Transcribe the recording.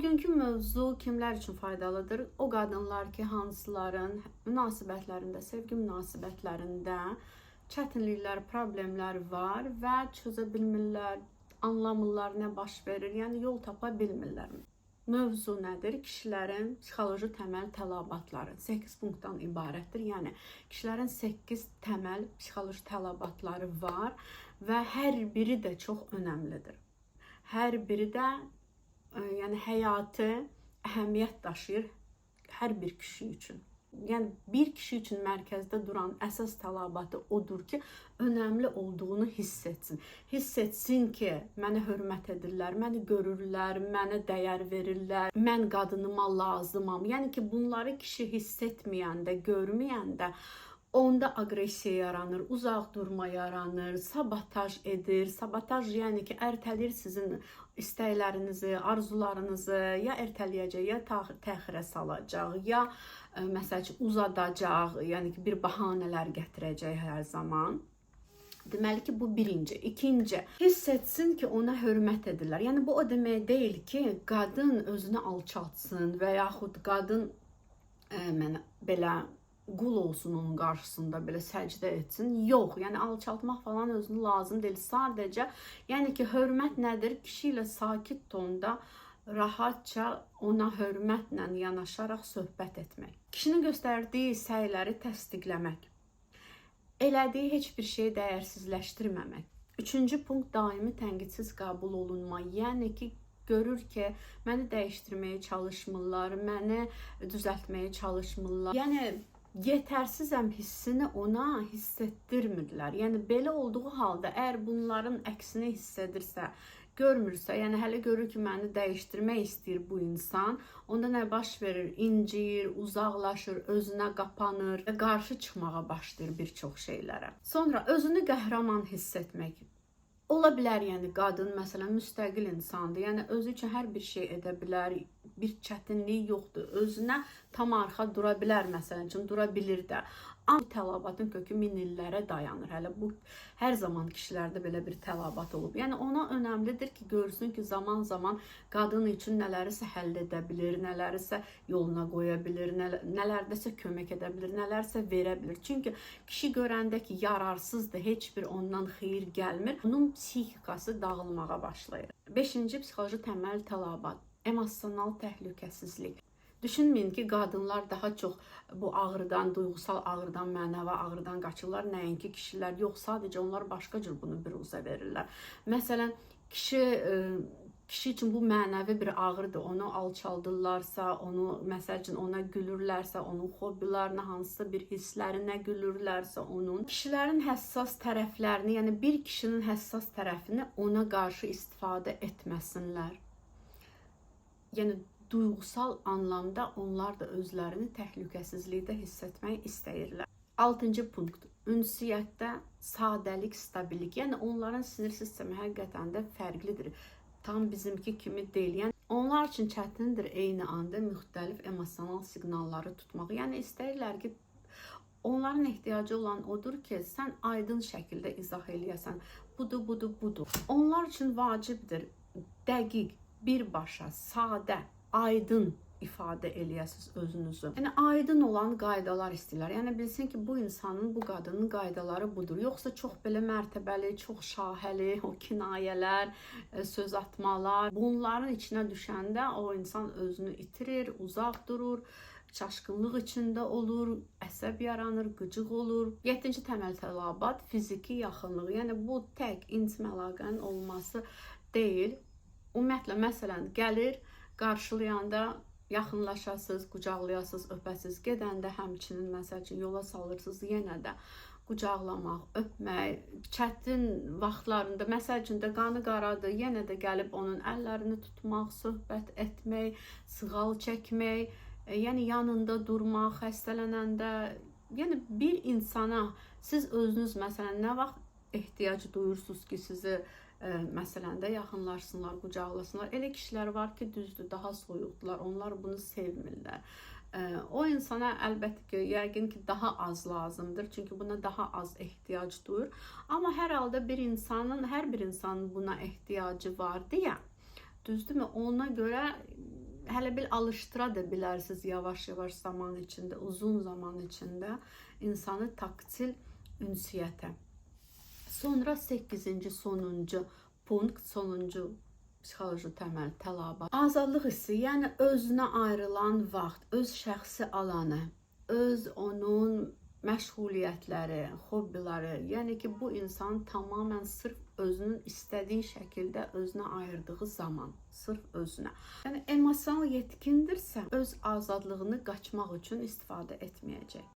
Bugünkü mövzu kimlər üçün faydalıdır? O qadınlar ki, hansıların münasibətlərində, sevgi münasibətlərində çətinliklər, problemlər var və çözə bilmirlər, anlamırlar nə baş verir, yəni yol tapa bilmirlər. Mövzu nədir? Kişilərin psixoloji təməl tələbatları 8 punktdan ibarətdir. Yəni kişilərin 8 təməl psixoloji tələbatları var və hər biri də çox önəmlidir. Hər biri də yəni həyatı əhəmiyyət daşıyır hər bir kişi üçün. Yəni bir kişi üçün mərkəzdə duran əsas tələbatı odur ki, önəmli olduğunu hiss etsin. Hiss etsin ki, məni hörmət edirlər, məni görürlər, mənə dəyər verirlər, mən qadınıma lazımam. Yəni ki, bunları kişi hiss etməyəndə, görməyəndə onda aqressiya yaranır, uzaq durma yaranır, sabotaj edir. Sabotaj yəni ki, ertələyir sizin istəklərinizi, arzularınızı, ya ertələyəcək, ya təxirə salacaq, ya məsəl üçün uzadacaq, yəni ki, bir bəhanələr gətirəcək hər zaman. Deməli ki, bu birinci. İkinci, hiss etsin ki, ona hörmət edirlər. Yəni bu o demək deyil ki, qadın özünü alçaltsın və yaxud qadın mənə belə qul olsun onun qarşısında, belə səcdə etsin. Yox, yəni alçaltmaq falan özünü lazım deyil. Sadəcə, yəni ki, hörmət nədir? Kişi ilə sakit tonda rahatca ona hörmətlə yanaşaraq söhbət etmək. Kişinin göstərdiyi səyləri təsdiqləmək. Elədiyi heç bir şeyi dəyərsizləşdirməmək. Üçüncü punkt, daimi tənqidsiz qəbul olunma. Yəni ki, görür ki, məni dəyişdirməyə çalışmırlar, məni düzəltməyə çalışmırlar. Yəni yetərsizəm hissini ona hiss etdirmirlər. Yəni belə olduğu halda əgər bunların əksini hiss edirsə, görmürsə, yəni hələ görür ki, məni dəyişdirmək istəyir bu insan, onda nə baş verir? İncir, uzaqlaşır, özünə qapanır və qarşı çıxmağa başlayır bir çox şeylərə. Sonra özünü qəhrəman hiss etmək. Ola bilər, yəni qadın məsələn müstəqil insandır. Yəni özü üçün hər bir şey edə bilər, bir çətinliyi yoxdur. Özünə tam arxa dura bilər məsələn üçün, dura bilir də. Amma tələbatın kökü min illərə dayanır. Hələ bu hər zaman kişilərdə belə bir tələbat olub. Yəni ona önəmlidir ki, görsün ki, zaman-zaman qadın üçün nələrisə həll edə bilir, nələrisə yoluna qoya bilir, nələrdəsə kömək edə bilir, nələrsə verə bilir. Çünki kişi görəndə ki, yararsızdır, heç bir ondan xeyir gəlmir, onun psixikası dağılmağa başlayır. 5-ci psixoloji təməl tələbat, emosional təhlükəsizlik. Düşünməyin ki, qadınlar daha çox bu ağrıdan, duyğusal ağrıdan, mənəvi ağrıdan qaçırlar, nəinki kişilər. Yox, sadəcə onlar başqa cür bunu büruzə verirlər. Məsələn, kişi üçün bu mənəvi bir ağrıdır. Onu alçaldırlarsa, onu məsəl üçün ona gülürlərsə, onun hobbilərinə, hansısa bir hisslərinə gülürlərsə onun. Kişilərin həssas tərəflərini, yəni bir kişinin həssas tərəfini ona qarşı istifadə etməsinlər. Yəni duyğusal anlamda onlar da özlərini təhlükəsizlikdə hiss etmək istəyirlər. 6-cı punkt, ünsiyyətdə sadəlik, stabillik. Yəni onların sinir sistemi həqiqətən də fərqlidir. Tam bizimki kimi deyil. Yəni onlar üçün çətindir eyni anda müxtəlif emosional siqnalları tutmaq. Yəni istəyirlər ki, onların ehtiyacı olan odur ki, sən aydın şəkildə izah eləyəsən. Budur, budur, budur. Onlar üçün vacibdir dəqiq, birbaşa, sadə, aydın ifadə eləyəsiniz özünüzü. Yəni aydın olan qaydalar istəyirlər. Yəni bilsin ki, bu insanın, bu qadının qaydaları budur. Yoxsa çox belə mərtəbəli, çox şahəli, o kinayələr, söz atmalar, bunların içinə düşəndə o insan özünü itirir, uzaq durur, çaşqınlıq içində olur, əsəb yaranır, qıcıq olur. 7-ci təməl tələbat, fiziki yaxınlıq. Yəni bu tək intim əlaqənin olması deyil. Ümumiyyətlə, məsələn, gəlir, qarşılayanda yaxınlaşasınız, qucaqlayasınız, öpəsiniz. Gedəndə həmçinin məsəl üçün yola salırsınız, yenə də qucaqlamaq, öpmək, çətin vaxtlarında, məsəl üçün də qanı qaradır, yenə də gəlib onun əllərini tutmaq, söhbət etmək, sığal çəkmək, yəni yanında durmaq, xəstələnəndə, yəni bir insana siz özünüz məsələn nə vaxt ehtiyac duyursunuz ki, sizi məsələn də yaxınlaşsınlar, qucaqlasınlar. Elə kişilər var ki, düzdür, daha soyuqdular, onlar bunu sevmirlər. O insana əlbəttə ki, yəqin ki, daha az lazımdır, çünki buna daha az ehtiyac duyur. Amma hər halda hər bir insanın buna ehtiyacı var deyə, düzdürmü? Ona görə hələ bir alışdıra da bilərsiniz yavaş-yavaş zaman içində, uzun zaman içində insanı taktil ünsiyyətə. Sonra 8-ci sonuncu punkt, sonuncu psixoloji təməl tələbat. Azadlıq hissi, yəni özünə ayrılan vaxt, öz şəxsi alanı, öz onun məşğuliyyətləri, hobbiləri, yəni ki, bu insan tamamilə sırf özünün istədiyi şəkildə özünə ayırdığı zaman, sırf özünə. Yəni emosional yetkindirsə, öz azadlığını qaçmaq üçün istifadə etməyəcək.